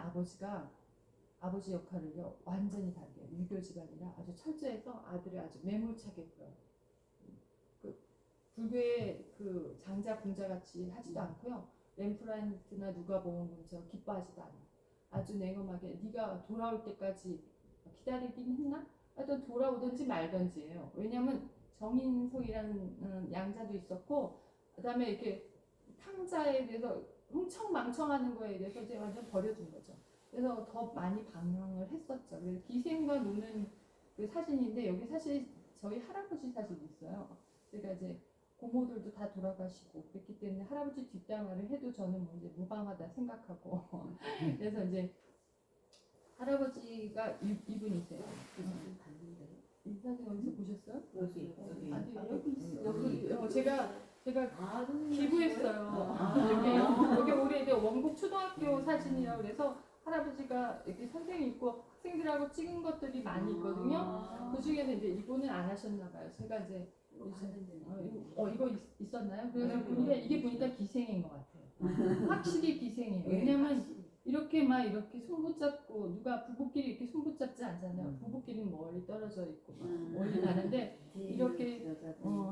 아버지 역할을요 완전히 다르게 유교 집안이라 아주 철저해서 아들을 아주 매몰차게 굴어요. 그 불교의 그 장자 공자 같이 하지도 않고요. 렘프란트나 누가복음처럼 기뻐하지도 않아요. 아주 냉엄하게 네가 돌아올 때까지 기다리긴 했나? 하여튼 돌아오든지 말든지예요. 왜냐하면 정인성이라는 양자도 있었고 그다음에 이렇게 탕자에 대해서 흥청망청하는 거에 대해서 이제 완전 버려준 거죠. 그래서 더 많이 방황을 했었죠. 그래서 기생과 노는 그 사진인데 여기 사실 저희 할아버지 사진이 있어요. 제가 이제 고모들도 다 돌아가시고 그랬기 때문에 할아버지 뒷담화를 해도 저는 뭐 이제 무방하다 생각하고 그래서 이제 할아버지가 이분이세요. 이 사진 어디서 보셨어요? 여기 제가 기부했어요. 여기 우리 이제 원곡 초등학교 사진이라고 그래서 할아버지가 이렇게 선생님 있고 학생들하고 찍은 것들이 많이 있거든요. 그 중에서 이제 이거는 안 하셨나 봐요. 제가 이제 이거 있었나요? 그래서 보니까 이게 보니까 기생인 것 같아요. 확실히 기생이에요. 왜냐면 이렇게 막 이렇게 손 붙잡고 누가 부부끼리 이렇게 손 붙잡지 않잖아요. 부부끼리는 멀리 떨어져 있고 막 멀리 가는데 이렇게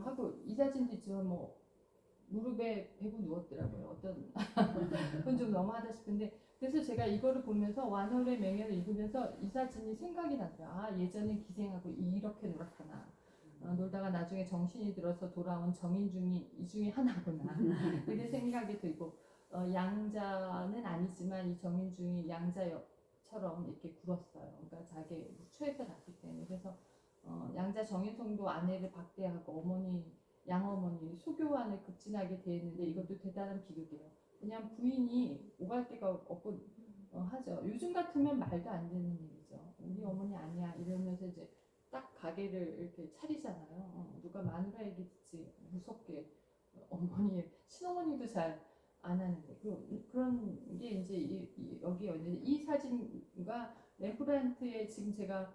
하고 이 사진도 있지만 뭐 무릎에 대고 누웠더라고요. 어떤 그건 좀 너무하다 싶은데 그래서 제가 이거를 보면서 완월의 맹연을 읽으면서 이 사진이 생각이 나더라고요. 아 예전엔 기생하고 이렇게 놀았구나. 놀다가 나중에 정신이 들어서 돌아온 정인중이 이 중에 하나구나. 이렇게 생각이 들고 양자는 아니지만 이 정인중이 양자처럼 이렇게 굴었어요. 그러니까 자기 후처에서 났기 때문에 그래서 양자 정인성도 아내를 박대하고 양어머니 소교환을 급진하게 대했는데 이것도 대단한 비극이에요. 그냥 부인이 오갈 데가 없고 하죠. 요즘 같으면 말도 안 되는 일이죠. 우리 어머니 아니야 이러면서 이제 딱 가게를 이렇게 차리잖아요. 누가 마누라 얘기 듣지 무섭게 어머니 친어머니도 잘 안 하는데 그런 게 이제 여기 있는데 이 사진과 렘브란트의 지금 제가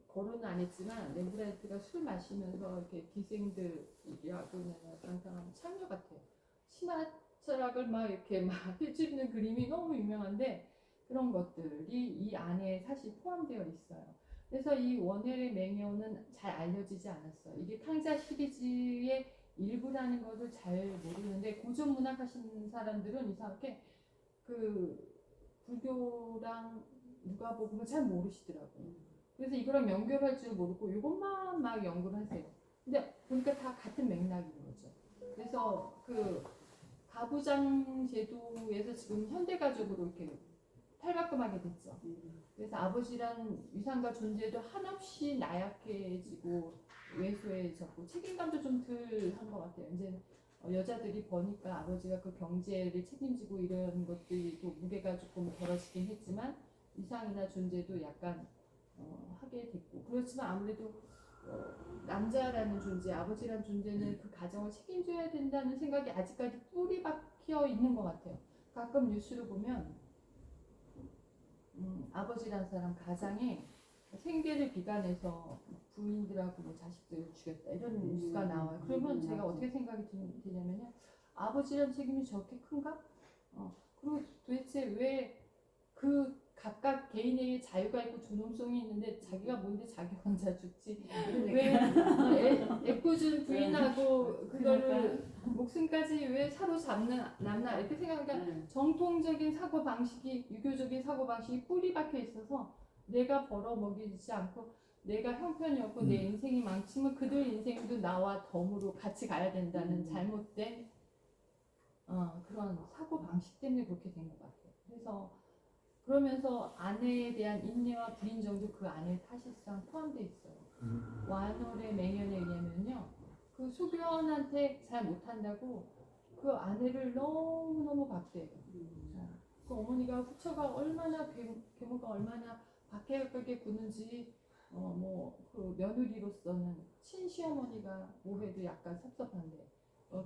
거론은 안 했지만 렘브란트가 술 마시면서 이렇게 기생들이라고 강당하는 참여 같아요. 신화철학을 막 이렇게 막 해주는 그림이 너무 유명한데 그런 것들이 이 안에 사실 포함되어 있어요. 그래서 이 원헬의 맹여는 잘 알려지지 않았어요. 이게 탕자 시리즈의 일부라는 것을 잘 모르는데 고전 문학 하시는 사람들은 이상하게 그 불교랑 누가복음을 잘 모르시더라고요. 그래서 이거랑 연결할 줄 모르고 이것만 막 연구를 하세요. 근데 보니까 다 같은 맥락인 거죠. 그래서 그 가부장 제도에서 지금 현대가족으로 이렇게 탈바꿈하게 됐죠. 그래서 아버지란 위상과 존재도 한없이 나약해지고 왜소해졌고 책임감도 좀 덜 한 것 같아요. 이제 여자들이 버니까 아버지가 그 경제를 책임지고 이런 것들이 또 무게가 조금 덜어지긴 했지만 위상이나 존재도 약간 하게 됐고 그렇지만 아무래도 남자라는 존재, 아버지라는 존재는 그 가정을 책임져야 된다는 생각이 아직까지 뿌리 박혀 있는 것 같아요. 가끔 뉴스를 보면 아버지라는 사람 가장에 생계를 비관해서 부인들하고 뭐 자식들을 죽였다 이런 뉴스가 나와요. 그러면 제가 어떻게 생각이 드냐면요. 아버지라는 책임이 저렇게 큰가? 그리고 도대체 왜 그 각각 개인의 자유가 있고 존엄성이 있는데 자기가 뭔데 자기 혼자 죽지? 왜 애꿎은 부인하고 그거를 목숨까지 왜 사로잡나 이렇게 생각하니까 정통적인 사고 방식이 유교적인 사고 방식이 뿌리 박혀 있어서 내가 벌어먹이지 않고 내가 형편이 없고 내 인생이 망치면 그들 인생도 나와 덤으로 같이 가야 된다는 잘못된 그런 사고 방식 때문에 그렇게 된 것 같아요. 그래서 그러면서 아내에 대한 인내와 불인정도 그 안에 사실상 포함되어 있어요. 완월의 맹연에 의하면요. 그 소견한테 잘 못한다고 그 아내를 너무너무 박대해요. 그 어머니가 후처가 얼마나 계모가 얼마나 박해하게 구는지 그 며느리로서는 친시어머니가 뭐해도 약간 섭섭한데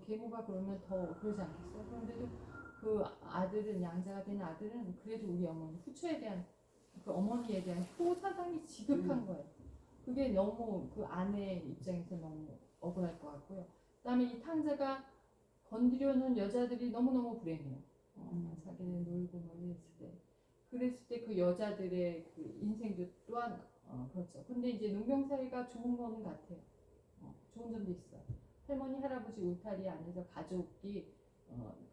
계모가 그러면 더 그러지 않겠어요? 그런데도 그 아들은 양자가 된 아들은 그래도 우리 어머니 후처에 대한 그 어머니에 대한 효사상이 지극한 거예요. 그게 너무 그 아내 입장에서 너무 억울할 것 같고요. 그다음에 이 탕자가 건드려놓은 여자들이 너무너무 불행해요. 자기는 놀고 뭐 그랬을 때 그 여자들의 그 인생도 또한 그렇죠. 근데 이제 농경 사회가 좋은 거는 같아요. 좋은 점도 있어요. 할머니 할아버지 울타리 안에서 가족이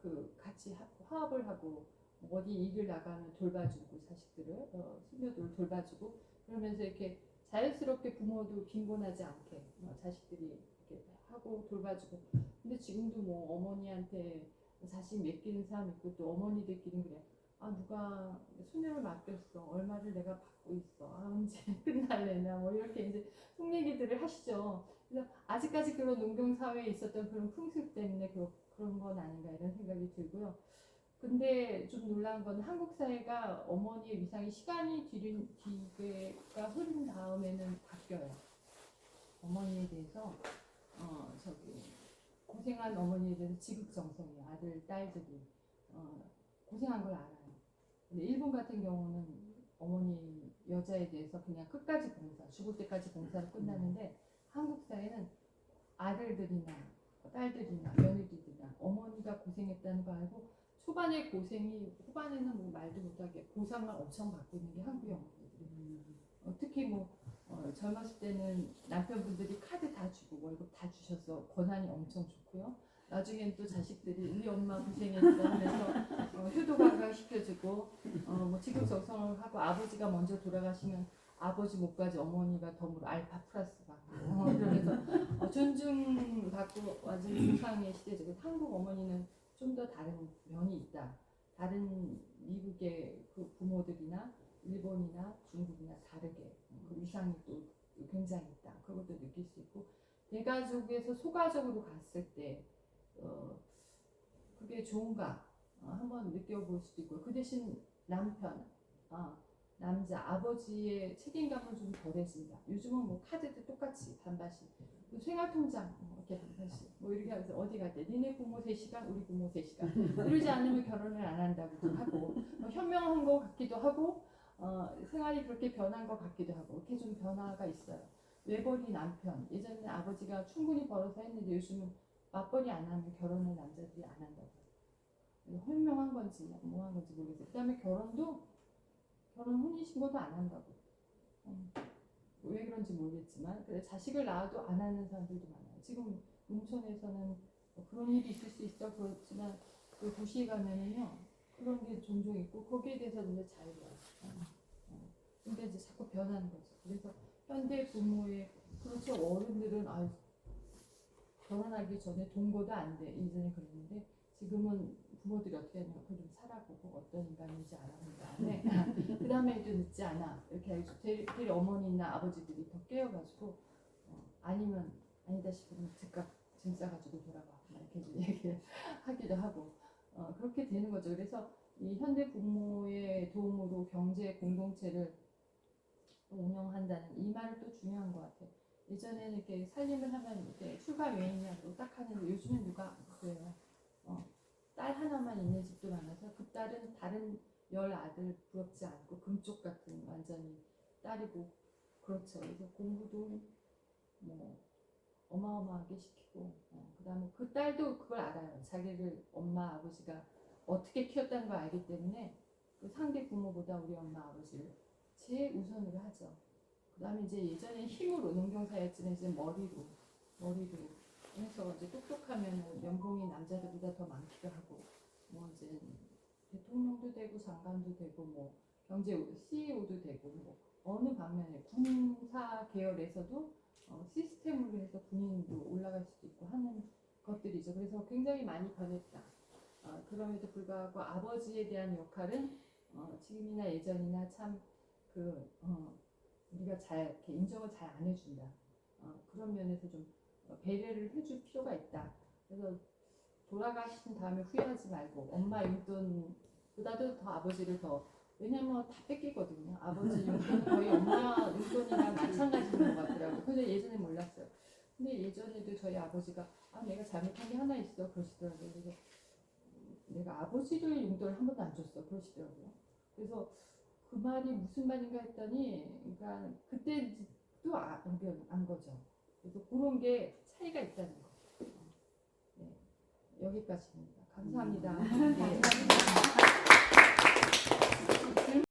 그 같이 화합을 하고 어디 일을 나가면 돌봐주고 자식들을 손녀들을 돌봐주고 그러면서 이렇게 자연스럽게 부모도 빈곤하지 않게 자식들이 이렇게 하고 돌봐주고 근데 지금도 뭐 어머니한테 자식 맡기는 사람 있고 또 어머니들끼리 그래 누가 손녀를 맡겼어 얼마를 내가 받고 있어 언제 끝날래나 뭐 이렇게 이제 속 얘기들을 하시죠. 그래서 아직까지 그런 농경 사회에 있었던 그런 풍습 때문에 그런 건 아닌가 이런 생각이 들고요. 근데 좀 놀라운 건 한국 사회가 어머니의 위상이 시간이 뒤가 흐른 다음에는 바뀌어요. 어머니에 대해서 고생한 어머니에 대해서 지극정성이에요. 아들, 딸들이 고생한 걸 알아요. 근데 일본 같은 경우는 어머니 여자에 대해서 그냥 끝까지 봉사, 죽을 때까지 봉사로 끝나는데 한국 사회는 아들들이나 딸들이나 며느리들이나 어머니가 고생했다는 거 알고 초반에 고생이 후반에는 뭐 말도 못하게 보상을 엄청 받고 있는 게 한국의 어머니들이 특히 뭐 젊었을 때는 남편분들이 카드 다 주고 월급 다 주셔서 권한이 엄청 좋고요. 나중엔 또 자식들이 우리 엄마 고생했어 하면서 효도가 시켜주고 뭐 지극정성을 하고 아버지가 먼저 돌아가시면 아버지 목까지 어머니가 덤으로 알파 플러스 받고 그러면서 존중받고 완전 조상의 시대죠. 한국 어머니는 좀 더 다른 면이 있다. 다른 미국의 그 부모들이나 일본이나 중국이나 다르게 그 위상이 또 굉장히 있다. 그것도 느낄 수 있고 대가족에서 소가족으로 갔을 때 그게 좋은가 한번 느껴볼 수도 있고 그 대신 남편 남자 아버지의 책임감은 좀 덜해진다. 요즘은 뭐 카드도 똑같이 반반씩 생활통장 이렇게 반반씩 뭐 이렇게 하면서 어디 갈 때 니네 부모 3시간 우리 부모 3시간 이러지 않으면 결혼을 안 한다고 하고 현명한 것 같기도 하고 생활이 그렇게 변한 것 같기도 하고 이렇게 좀 변화가 있어요. 외벌이 남편 예전에 아버지가 충분히 벌어서 했는데 요즘은 맞벌이 안 하면 결혼을 남자들이 안 한다고. 현명한 건지 뭐한 건지 모르겠어요. 그 다음에 결혼 혼인신고도 안 한다고. 왜 그런지 모르겠지만 그래 자식을 낳아도 안 하는 사람들도 많아요. 지금 농촌에서는 그런 일이 있을 수 있어 그렇지만 그 도시에 가면은요 그런 게 종종 있고 거기에 대해서 이제 자유로워요. 근데 이제 자꾸 변하는 거죠. 그래서 현대 부모의 그렇죠 어른들은 결혼하기 전에 동거도 안 돼. 이전에 그랬는데 지금은 부모들이 어떻게 하냐면 그거 좀 살아보고 어떤 인간인지 알아본 다음에 그 다음에 해도 늦지 않아 이렇게 해서 되레 어머니나 아버지들이 더 깨어가지고 아니면 아니다 싶으면 즉각 짐 싸가지고 돌아가 이렇게 얘기를 하기도 하고 그렇게 되는 거죠. 그래서 이 현대 부모의 도움으로 경제 공동체를 운영한다는 이 말은 또 중요한 것 같아요. 예전에는 이렇게 살림을 하면 이렇게 출가 외인이라고 딱 하는데 요즘은 누가 그래요. 딸 하나만 있는 집도 많아서 그 딸은 다른 10아들 부럽지 않고 금쪽 같은 완전히 딸이고 그렇죠. 그래서 공부도 뭐 어마어마하게 시키고 그 다음에 그 딸도 그걸 알아요. 자기를 엄마 아버지가 어떻게 키웠다는 걸 알기 때문에 그 상대 부모보다 우리 엄마 아버지를 제일 우선으로 하죠. 그 다음에 이제 예전에 힘으로 농경사였지만 이제 머리로 해서 이제 똑똑하면 연봉이 남자들보다 더 많기도 하고 뭐 이제 대통령도 되고 장관도 되고 뭐 경제 CEO도 되고 뭐 어느 방면에 군사 계열에서도 시스템으로 해서 군인도 올라갈 수도 있고 하는 것들이죠. 그래서 굉장히 많이 변했다. 그럼에도 불구하고 아버지에 대한 역할은 지금이나 예전이나 참 우리가 잘 이렇게 인정을 잘 안 해준다. 그런 면에서 좀 배려를 해줄 필요가 있다. 그래서 돌아가신 다음에 후회하지 말고 엄마 용돈보다도 더 아버지를 더 왜냐면 다 뺏기거든요. 아버지 용돈은 거의 엄마 용돈이랑 마찬가지인 것 같더라고요. 근데 예전에 몰랐어요. 근데 예전에도 저희 아버지가 내가 잘못한 게 하나 있어 그러시더라고요. 그래서 내가 아버지를 용돈을 한 번도 안 줬어 그러시더라고요. 그래서 그 말이 무슨 말인가 했더니 그러니까 그때 또 안 거죠. 그래서 그런 게 차이가 있다는 거. 네, 여기까지입니다. 감사합니다. 네.